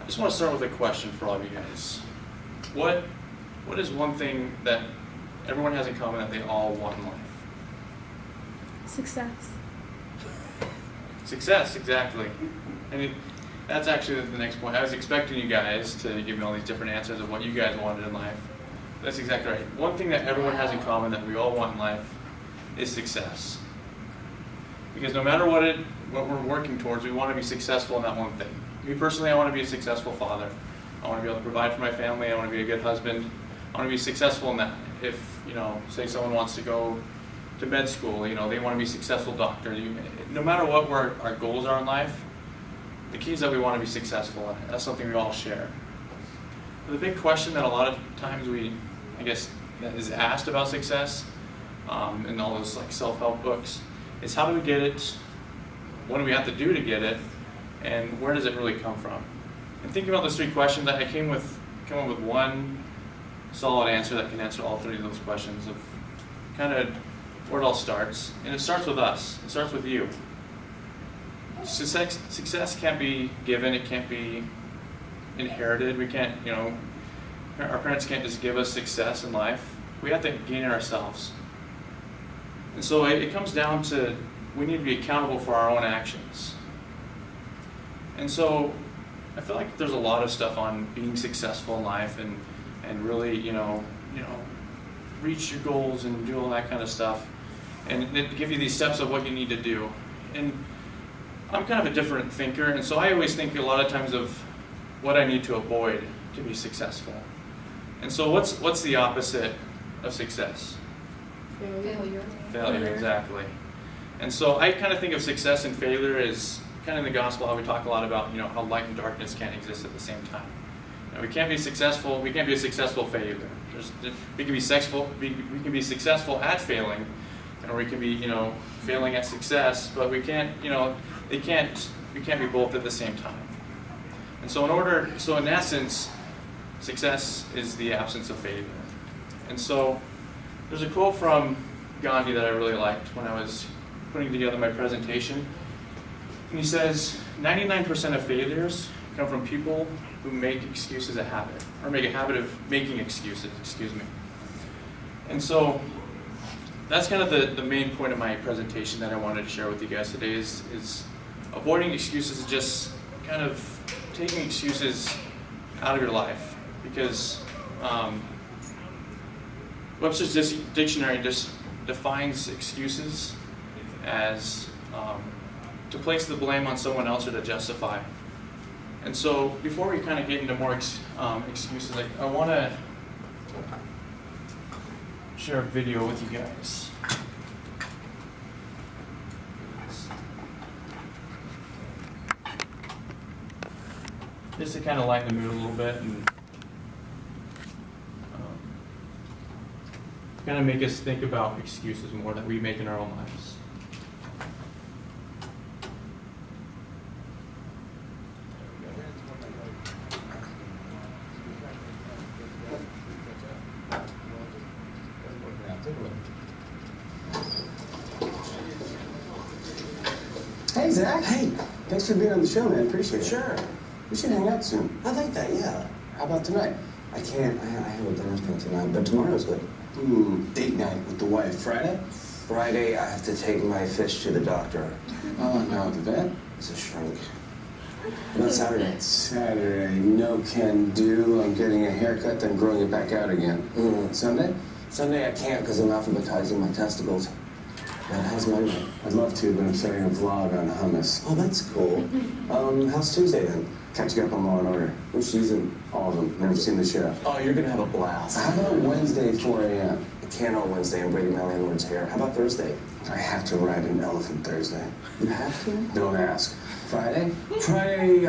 I just want to start with a question for all of you guys. What is one thing that everyone has in common that they all want in life? Success. Success, exactly. And that's actually the next point. I was expecting you guys to give me all these different answers of what you guys wanted in life. That's exactly right. One thing that everyone has in common that we all want in life is success. Because no matter what we're working towards, we want to be successful in that one thing. Me personally, I want to be a successful father. I want to be able to provide for my family. I want to be a good husband. I want to be successful in that. If, say someone wants to go to med school, they want to be a successful doctor. No matter what our goals are in life, the key is that we want to be successful in it. That's something we all share. But the big question that a lot of times that is asked about success in all those self-help books is, how do we get it? What do we have to do to get it? And where does it really come from? And thinking about those three questions, I came up with one solid answer that can answer all three of those questions of kind of where it all starts. And it starts with us. It starts with you. Success can't be given. It can't be inherited. We can't, our parents can't just give us success in life. We have to gain it ourselves. And so it comes down to, we need to be accountable for our own actions. And so I feel like there's a lot of stuff on being successful in life and really, reach your goals and do all that kind of stuff. And they give you these steps of what you need to do. And I'm kind of a different thinker, and so I always think a lot of times of what I need to avoid to be successful. And so what's the opposite of success? Failure, exactly. And so I kind of think of success and failure as kind of in the gospel, how we talk a lot about, how light and darkness can't exist at the same time. We can't be successful. We can't be a successful failure. We can be successful at failing, or we can be, failing at success. But we can't, we can't be both at the same time. And so in essence, success is the absence of failure. And so there's a quote from Gandhi that I really liked when I was putting together my presentation. And he says, 99% of failures come from people who make excuses a habit, or make a habit of making excuses, And so that's kind of the main point of my presentation that I wanted to share with you guys today is avoiding excuses, just kind of taking excuses out of your life. Because Webster's dictionary just defines excuses as to place the blame on someone else or to justify. And so before we kind of get into more excuses, I want to share a video with you guys. Just to kind of lighten the mood a little bit and kind of make us think about excuses more that we make in our own lives. Hey, Zach. Hey. Thanks for being on the show, man. Appreciate it. Sure. We should hang out soon. I like that, yeah. How about tonight? I can't. I have a dinner thing tonight, but tomorrow's good. Date night with the wife. Friday? Friday, I have to take my fish to the doctor. Oh, no, the vet? It's a shrink. How about Saturday? Saturday, no can do. I'm getting a haircut, then growing it back out again. Sunday? Sunday, I can't because I'm alphabetizing my testicles. But how's Monday? I'd love to, but I'm starting a vlog on hummus. Oh, that's cool. How's Tuesday then? Catching up on Law and Order. Which season? All of them. Never seen the show. Oh, you're gonna have a blast. How about Wednesday, 4 a.m.? I can't on Wednesday. I'm braiding my landlord's hair. How about Thursday? I have to ride an elephant Thursday. You have to? Don't ask. Friday? Friday,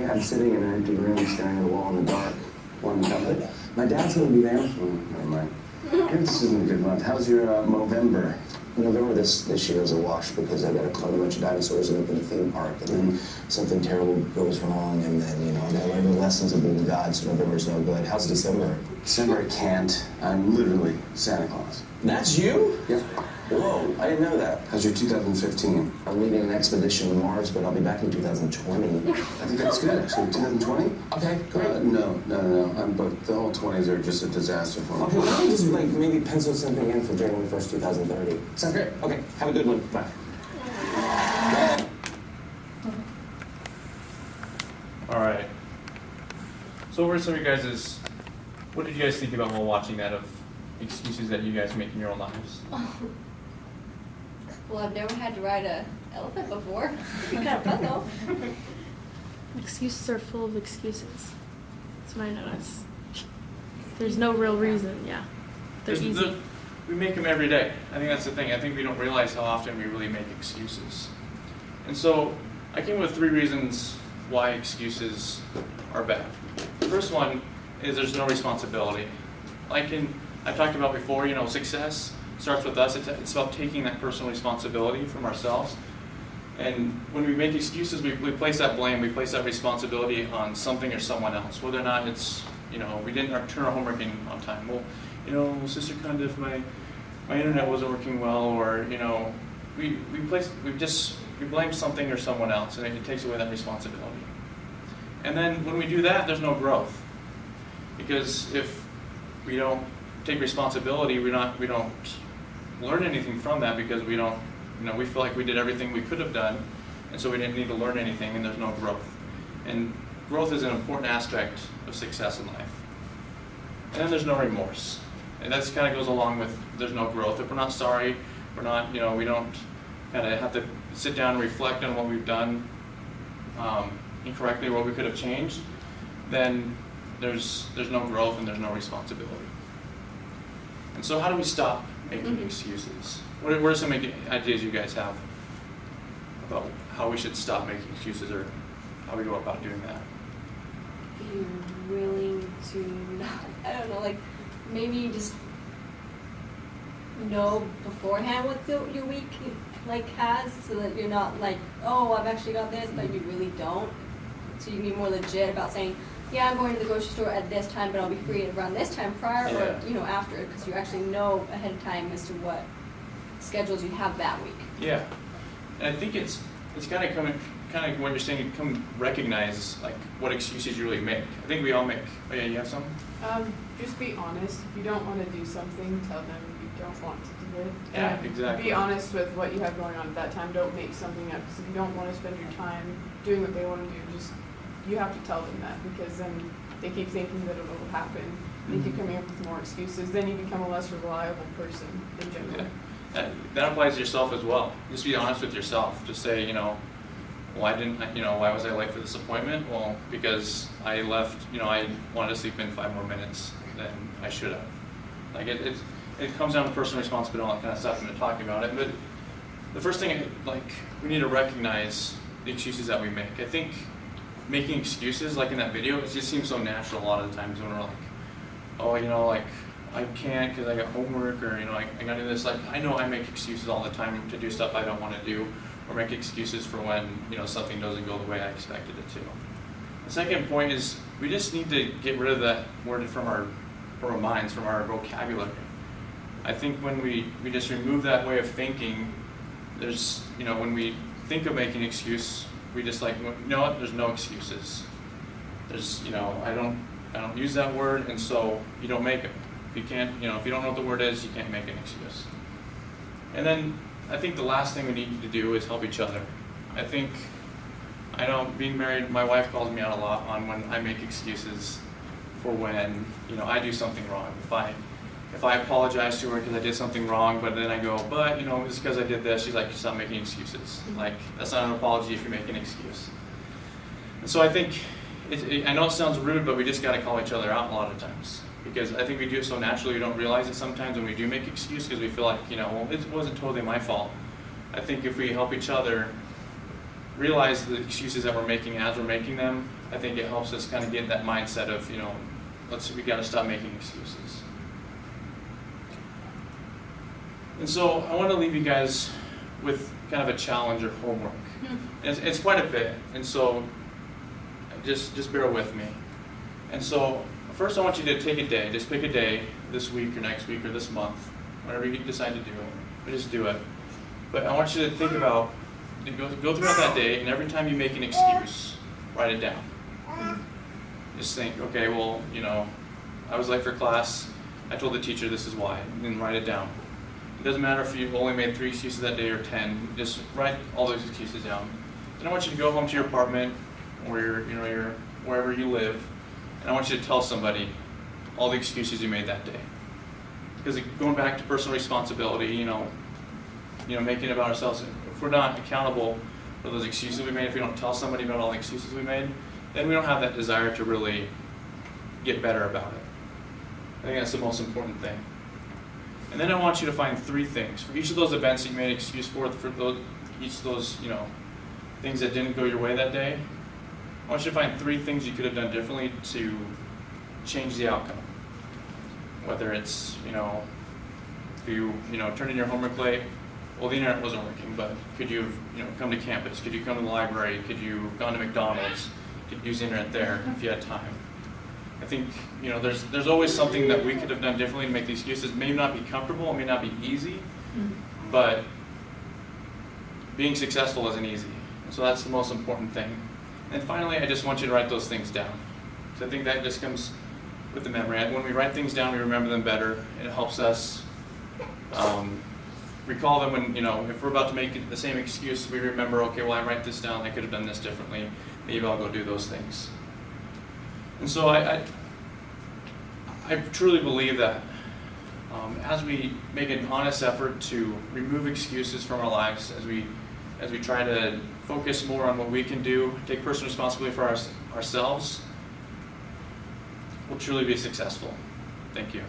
I'm sitting in an empty room staring at a wall in the dark. One it. My dad's gonna be there. Never mind. This isn't a good month. How's your Movember? November this year is a wash because I got to clone a bunch of dinosaurs and open a theme park, and then something terrible goes wrong, and then, I got to learn the lessons of being a god, so November's no good. How's December? December I can't. I'm literally Santa Claus. That's you? Yep. Whoa, I didn't know that. How's your 2015? I'm leading an expedition to Mars, but I'll be back in 2020. I think that's good. So 2020? Okay, great. No. I'm booked. The whole 20s are just a disaster for me. Okay, why don't we just like maybe pencil something in for January 1st, 2030? Sounds great. Okay, have a good one. Bye. All right. So what were some of your guys' what did you guys think about while watching that of excuses that you guys make in your own lives? Well, I've never had to ride a elephant before. It'd be kind of fun though. Excuses are full of excuses. That's what I notice. There's no real reason, yeah. They're easy. We make them every day. I think that's the thing. I think we don't realize how often we really make excuses. And so I came with 3 reasons why excuses are bad. The first one is there's no responsibility. Like I talked about before, success starts with us. It's about taking that personal responsibility from ourselves. And when we make excuses, we place that blame, we place that responsibility on something or someone else, whether or not it's, we didn't turn our homework in on time. Well, Sister Kunda, if my internet wasn't working well, or, we blame something or someone else, and it takes away that responsibility. And then when we do that, there's no growth. Because if we don't take responsibility, we don't learn anything from that, because we don't, we feel like we did everything we could have done, and so we didn't need to learn anything, and there's no growth. And growth is an important aspect of success in life. And then there's no remorse. And that kind of goes along with there's no growth. If we're not sorry, we're not, we don't kind of have to sit down and reflect on what we've done incorrectly or what we could have changed, then there's no growth and there's no responsibility. And so how do we stop making excuses? What are some ideas you guys have about how we should stop making excuses, or how we go about doing that? Being willing to not, I don't know, maybe just know beforehand what your week has, so that you're not oh, I've actually got this, but you really don't. So you can be more legit about saying, yeah, I'm going to the grocery store at this time, but I'll be free around this time prior, or after, because you actually know ahead of time as to what schedules you have that week. Yeah, and I think it's kind of what you're saying. You come recognize what excuses you really make. I think we all make. Oh yeah, you have some? Just be honest. If you don't want to do something, tell them you don't want to do it. Yeah, And exactly. Be honest with what you have going on at that time. Don't make something up, because if you don't want to spend your time doing what they want to do, you have to tell them that, because then they keep thinking that it will happen. They keep coming up with more excuses. Then you become a less reliable person in general. Yeah. That applies to yourself as well. Just be honest with yourself. Just say, why was I late for this appointment? Well, because I left, I wanted to sleep in 5 more minutes than I should have. It comes down to personal responsibility and that kind of stuff, and we're talking about it. But the first thing, we need to recognize the excuses that we make. I think making excuses, in that video, it just seems so natural a lot of the times when we're I can't because I got homework, or, I got to do this. I know I make excuses all the time to do stuff I don't want to do, or make excuses for when, something doesn't go the way I expected it to. The second point is we just need to get rid of that word from our minds, from our vocabulary. I think when we just remove that way of thinking, there's, when we think of making an excuse, we just there's no excuses. There's, I don't use that word, and so you don't make it. If you can't, if you don't know what the word is, you can't make an excuse. And then I think the last thing we need to do is help each other. I know being married, my wife calls me out a lot on when I make excuses for when, I do something wrong. If I apologize to her because I did something wrong, but then I go, but, it's because I did this, she's like, stop making excuses. That's not an apology if you make an excuse. And so I think, I know it sounds rude, but we just got to call each other out a lot of times. Because I think we do it so naturally, we don't realize it sometimes when we do make excuses, because we feel like, it wasn't totally my fault. I think if we help each other realize the excuses that we're making as we're making them, I think it helps us kind of get that mindset of, we got to stop making excuses. And so I want to leave you guys with kind of a challenge or homework. It's quite a bit, and so just bear with me. And so first I want you to take a day, just pick a day this week or next week or this month, whatever you decide to do, but just do it. But I want you to think about, go throughout that day, and every time you make an excuse, write it down. Just think, okay, well, I was late for class, I told the teacher this is why, and then write it down. It doesn't matter if you only made 3 excuses that day or 10, just write all those excuses down. Then I want you to go home to your apartment, or your wherever you live, and I want you to tell somebody all the excuses you made that day. Because going back to personal responsibility, making it about ourselves, if we're not accountable for those excuses we made, if we don't tell somebody about all the excuses we made, then we don't have that desire to really get better about it. I think that's the most important thing. And then I want you to find 3 things. For each of those events that you made an excuse for each of those, things that didn't go your way that day, I want you to find 3 things you could have done differently to change the outcome. Whether it's, if you, turned in your homework late, well, the internet wasn't working, but could you have, come to campus? Could you come to the library? Could you have gone to McDonald's? Could you use the internet there if you had time? I think, there's always something that we could have done differently to make the excuses. It may not be comfortable, it may not be easy, but being successful isn't easy. So that's the most important thing. And finally, I just want you to write those things down. So I think that just comes with the memory. When we write things down, we remember them better. It helps us recall them when, if we're about to make the same excuse, we remember, okay, well, I write this down, I could have done this differently. Maybe I'll go do those things. And so I truly believe that as we make an honest effort to remove excuses from our lives, as we try to focus more on what we can do, take personal responsibility for ourselves, we'll truly be successful. Thank you.